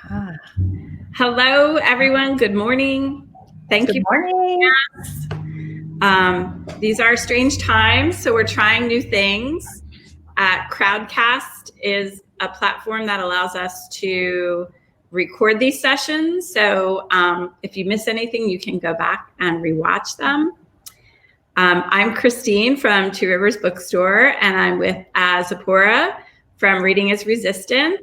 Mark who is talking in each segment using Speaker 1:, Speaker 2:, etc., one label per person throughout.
Speaker 1: Ah,
Speaker 2: Hello, everyone. Good morning. Thank
Speaker 1: good
Speaker 2: you.
Speaker 1: morning.
Speaker 2: These are strange times, so we're trying new things. Crowdcast is a platform that allows us to record these sessions. So if you miss anything, you can go back and rewatch them. I'm Christine from Two Rivers Bookstore, and I'm with Zipporah from Reading is Resistance.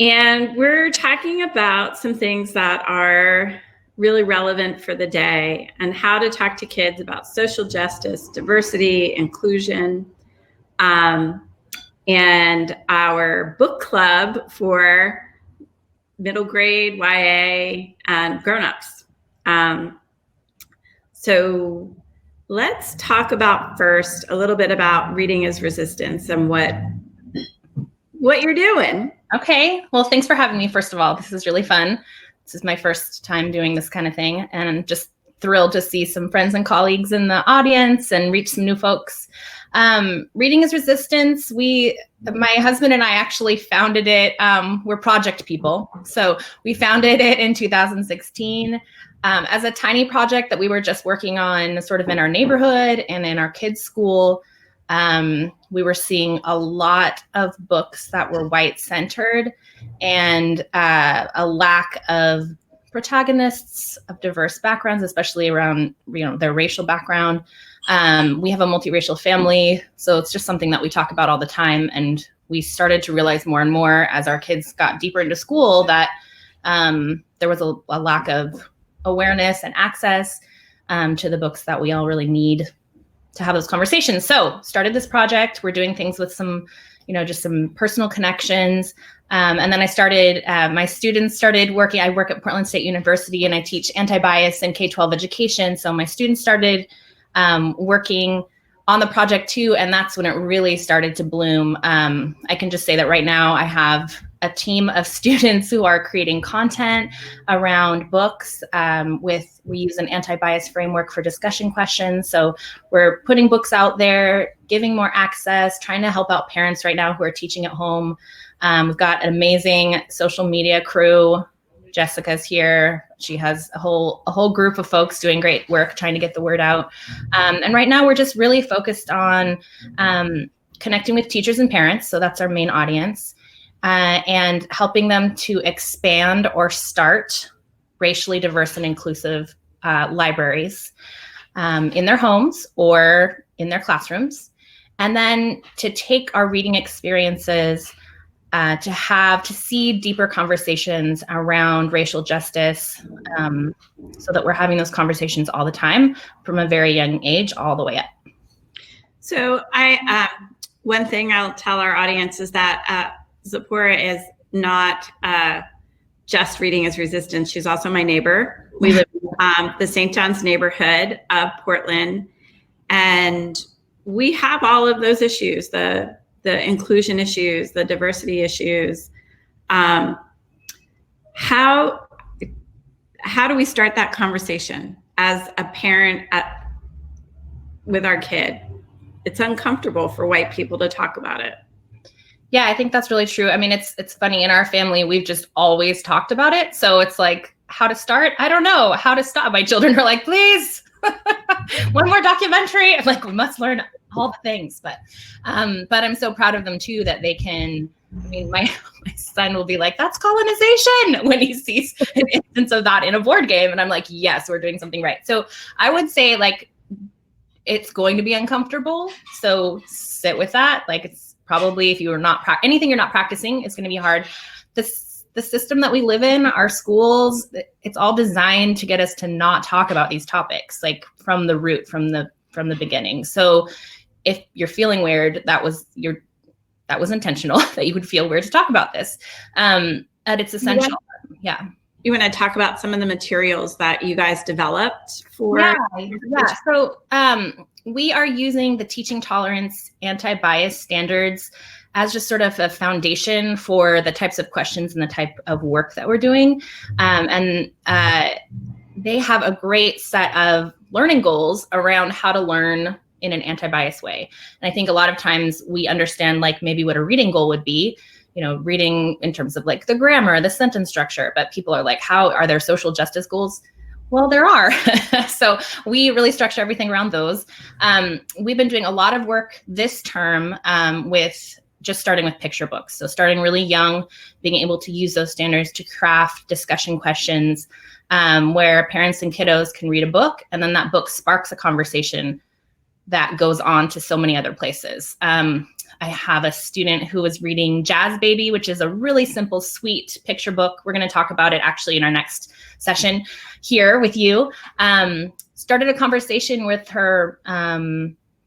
Speaker 2: And we're talking about some things that are really relevant for the day and how to talk to kids about social justice, diversity, inclusion, and our book club for middle grade, YA, and grown-ups. So let's talk about first a little bit about Reading is Resistance and what you're doing.
Speaker 1: Okay. Well, thanks for having me. First of all, this is really fun. This is my first time doing this kind of thing, and I'm just thrilled to see some friends and colleagues in the audience and reach some new folks. Reading is Resistance. My husband and I actually founded it. We're project people. So we founded it in 2016 as a tiny project that we were just working on sort of in our neighborhood and in our kids' school. We were seeing a lot of books that were white-centered and a lack of protagonists of diverse backgrounds, especially around their racial background. We have a multiracial family, so it's just something that we talk about all the time. And we started to realize more and more as our kids got deeper into school that there was a lack of awareness and access to the books that we all really need to have those conversations. So started this project. We're doing things with some, just some personal connections. And then I started, my students started working. I work at Portland State University and I teach anti-bias and K-12 education. So my students started working on the project too. And that's when it really started to bloom. I can just say that right now I have a team of students who are creating content around books. We use an anti-bias framework for discussion questions. So we're putting books out there, giving more access, trying to help out parents right now who are teaching at home. We've got an amazing social media crew. Jessica's here. She has a whole group of folks doing great work trying to get the word out. And right now we're just really focused on connecting with teachers and parents. So that's our main audience. And helping them to expand or start racially diverse and inclusive libraries in their homes or in their classrooms. And then to take our reading experiences to see deeper conversations around racial justice so that we're having those conversations all the time from a very young age all the way up.
Speaker 2: So one thing I'll tell our audience is that Zipporah is not just Reading is Resistance. She's also my neighbor. We live in the St. John's neighborhood of Portland, and we have all of those issues, the inclusion issues, the diversity issues. How do we start that conversation as a parent with our kid? It's uncomfortable for white people to talk about it.
Speaker 1: Yeah, I think that's really true. I mean, it's funny, in our family, we've just always talked about it. So it's like, how to start? I don't know how to stop. My children are like, please, one more documentary. I'm like, we must learn all the things. But I'm so proud of them too, that they can, my son will be like, that's colonization when he sees an instance of that in a board game. And I'm like, yes, we're doing something right. So I would say, like, it's going to be uncomfortable. So sit with that. Like, it's probably, if you're not anything you're not practicing, it's going to be hard. The system that we live in, our schools, it's all designed to get us to not talk about these topics, like from the root, from the beginning. So if you're feeling weird, that was intentional, that you would feel weird to talk about this. And it's essential. Yeah.
Speaker 2: You want to talk about some of the materials that you guys developed for?
Speaker 1: Yeah. So we are using the Teaching Tolerance anti-bias standards as just sort of a foundation for the types of questions and the type of work that we're doing. And they have a great set of learning goals around how to learn in an anti-bias way. And I think a lot of times we understand, like, maybe what a reading goal would be. reading in terms of like the grammar, the sentence structure, but people are like, how are there social justice goals? Well, there are. So we really structure everything around those. We've been doing a lot of work this term with just starting with picture books. So starting really young, being able to use those standards to craft discussion questions where parents and kiddos can read a book, and then that book sparks a conversation that goes on to so many other places. I have a student who was reading Jazz Baby, which is a really simple, sweet picture book. We're going to talk about it actually in our next session here with you. Started a conversation with her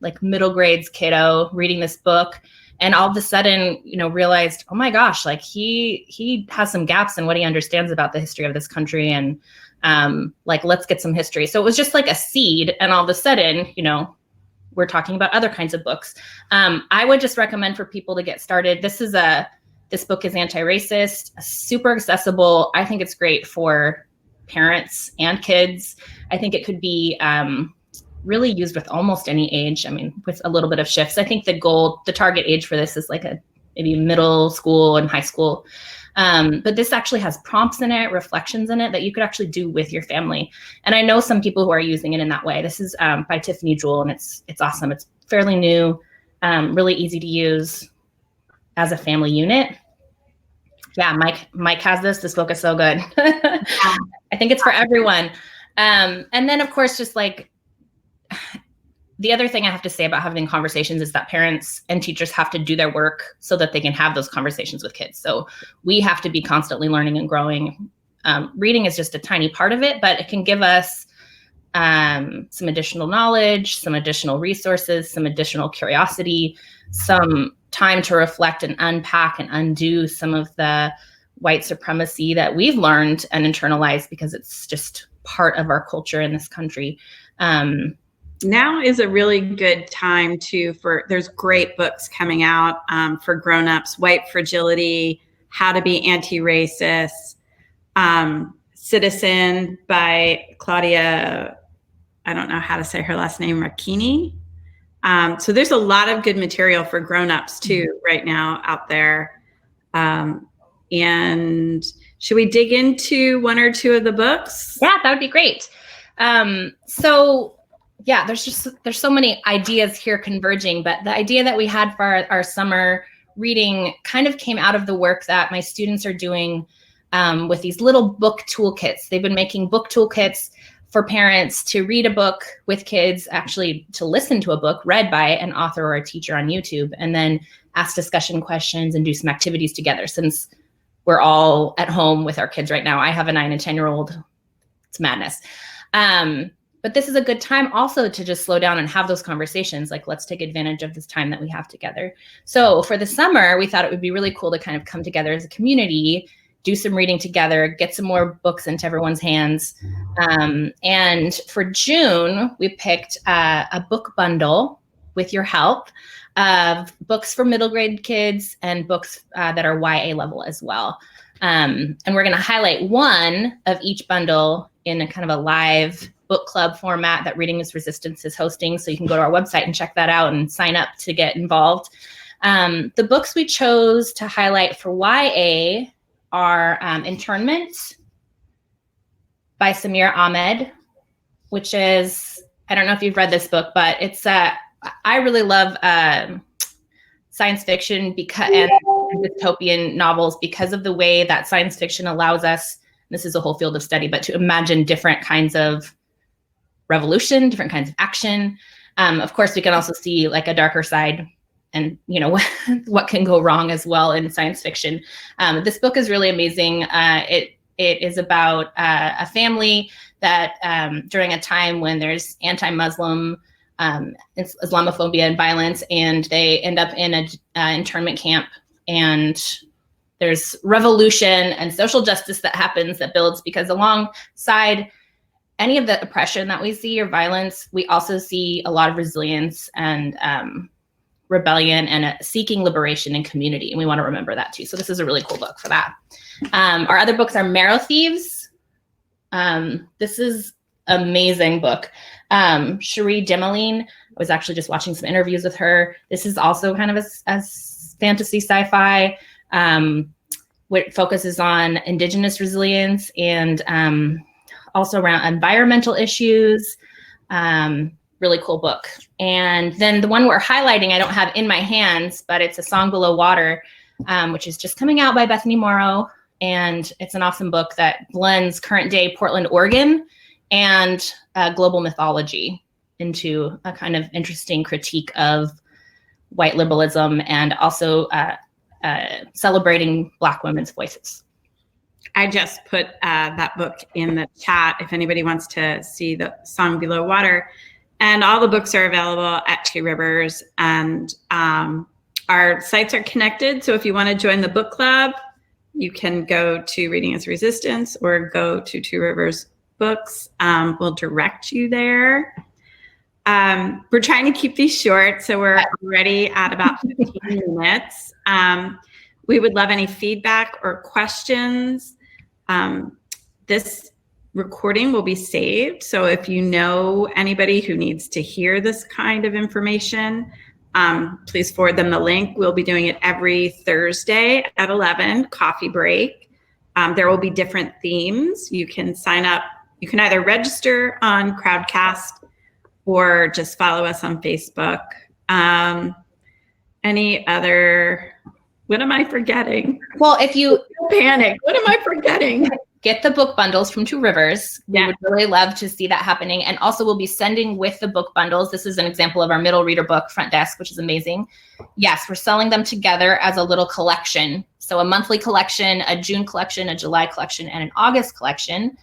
Speaker 1: like middle grades kiddo reading this book, and all of a sudden, realized, oh my gosh, like he has some gaps in what he understands about the history of this country, and like, let's get some history. So it was just like a seed, and all of a sudden, we're talking about other kinds of books. I would just recommend for people to get started. This book is anti-racist, super accessible. I think it's great for parents and kids. I think it could be really used with almost any age. I mean, with a little bit of shifts. I think the target age for this is like maybe middle school and high school. But this actually has prompts in it, reflections in it that you could actually do with your family. And I know some people who are using it in that way. This is by Tiffany Jewell, and it's awesome. It's fairly new, really easy to use as a family unit. Yeah, Mike has this. This book is so good. I think it's for everyone. And then, of course, just like the other thing I have to say about having conversations is that parents and teachers have to do their work so that they can have those conversations with kids. So we have to be constantly learning and growing. Reading is just a tiny part of it, but it can give us some additional knowledge, some additional resources, some additional curiosity, some time to reflect and unpack and undo some of the white supremacy that we've learned and internalized because it's just part of our culture in this country.
Speaker 2: Now is a really good time there's great books coming out for grownups: White Fragility, How to Be Anti-Racist, Citizen by Claudia, I don't know how to say her last name, Racchini. So there's a lot of good material for grownups too right now out there. And should we dig into one or two of the books?
Speaker 1: Yeah, that would be great. So yeah, there's so many ideas here converging, but the idea that we had for our summer reading kind of came out of the work that my students are doing with these little book toolkits. They've been making book toolkits for parents to read a book with kids, actually to listen to a book read by an author or a teacher on YouTube, and then ask discussion questions and do some activities together. Since we're all at home with our kids right now, I have a 9 and 10-year-old. It's madness. But this is a good time also to just slow down and have those conversations. Like, let's take advantage of this time that we have together. So for the summer, we thought it would be really cool to kind of come together as a community, do some reading together, get some more books into everyone's hands. And for June, we picked a book bundle with your help of books for middle grade kids and books that are YA level as well. And we're going to highlight one of each bundle in a kind of a live book club format that Reading is Resistance is hosting. So you can go to our website and check that out and sign up to get involved. The books we chose to highlight for YA are Internment by Samir Ahmed, which is, I don't know if you've read this book, but it's I really love science fiction and dystopian novels because of the way that science fiction allows us, this is a whole field of study, but to imagine different kinds of revolution, different kinds of action. Of course, we can also see like a darker side and, what can go wrong as well in science fiction. This book is really amazing. It is about a family that during a time when there's anti-Muslim Islamophobia and violence, and they end up in an internment camp, and there's revolution and social justice that happens that builds, because alongside any of the oppression that we see or violence, we also see a lot of resilience and rebellion and seeking liberation and community. And we want to remember that too. So this is a really cool book for that. Our other books are Marrow Thieves. This is amazing book. Cherie Dimaline, I was actually just watching some interviews with her. This is also kind of a fantasy sci-fi. which focuses on Indigenous resilience and also around environmental issues. Really cool book. And then the one we're highlighting, I don't have in my hands, but it's A Song Below Water, which is just coming out by Bethany Morrow. And it's an awesome book that blends current day Portland, Oregon and global mythology into a kind of interesting critique of white liberalism and also celebrating Black women's voices.
Speaker 2: I just put that book in the chat if anybody wants to see The Song Below Water. And all the books are available at Two Rivers, and our sites are connected. So if you want to join the book club, you can go to Reading is Resistance or go to Two Rivers Books. We'll direct you there. We're trying to keep these short, so we're already at about 15 minutes. We would love any feedback or questions. This recording will be saved. So if you know anybody who needs to hear this kind of information, please forward them the link. We'll be doing it every Thursday at 11, coffee break. There will be different themes. You can sign up. You can either register on Crowdcast or just follow us on Facebook. Any other, what am I forgetting?
Speaker 1: Well, if you
Speaker 2: panic, what am I forgetting?
Speaker 1: Get the book bundles from Two Rivers. We would really love to see that happening. And also we'll be sending with the book bundles. This is an example of our middle reader book, Front Desk, which is amazing. Yes, we're selling them together as a little collection. So a monthly collection, a June collection, a July collection, and an August collection.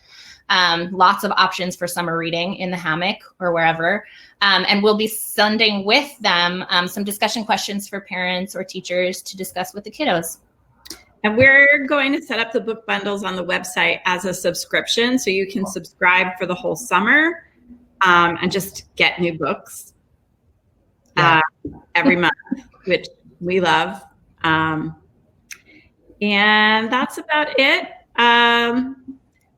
Speaker 1: Lots of options for summer reading in the hammock or wherever. And we'll be sending with them some discussion questions for parents or teachers to discuss with the kiddos.
Speaker 2: And we're going to set up the book bundles on the website as a subscription, so you can subscribe for the whole summer and just get new books every month, which we love. And that's about it.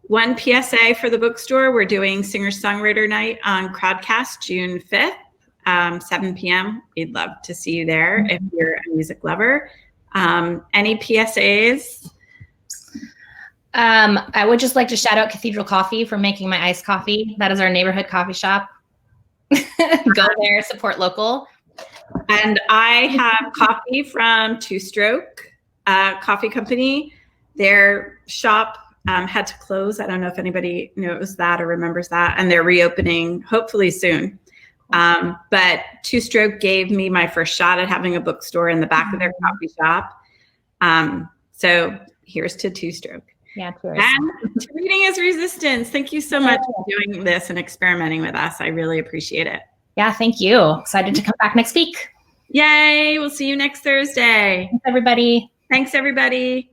Speaker 2: One PSA for the bookstore, we're doing Singer-Songwriter Night on Crowdcast June 5th, 7 p.m. We'd love to see you there if you're a music lover. Any PSAs?
Speaker 1: I would just like to shout out Cathedral Coffee for making my iced coffee. That is our neighborhood coffee shop. Go there, support local.
Speaker 2: And I have coffee from Two Stroke Coffee Company. Their shop had to close. I don't know if anybody knows that or remembers that. And they're reopening hopefully soon. But Two Stroke gave me my first shot at having a bookstore in the back of their coffee shop. So here's to Two Stroke.
Speaker 1: Yeah, cheers.
Speaker 2: And to Reading is Resistance. Thank you so much for doing this and experimenting with us. I really appreciate it.
Speaker 1: Yeah, thank you. Excited to come back next week.
Speaker 2: Yay. We'll see you next Thursday.
Speaker 1: Thanks, everybody.
Speaker 2: Thanks, everybody.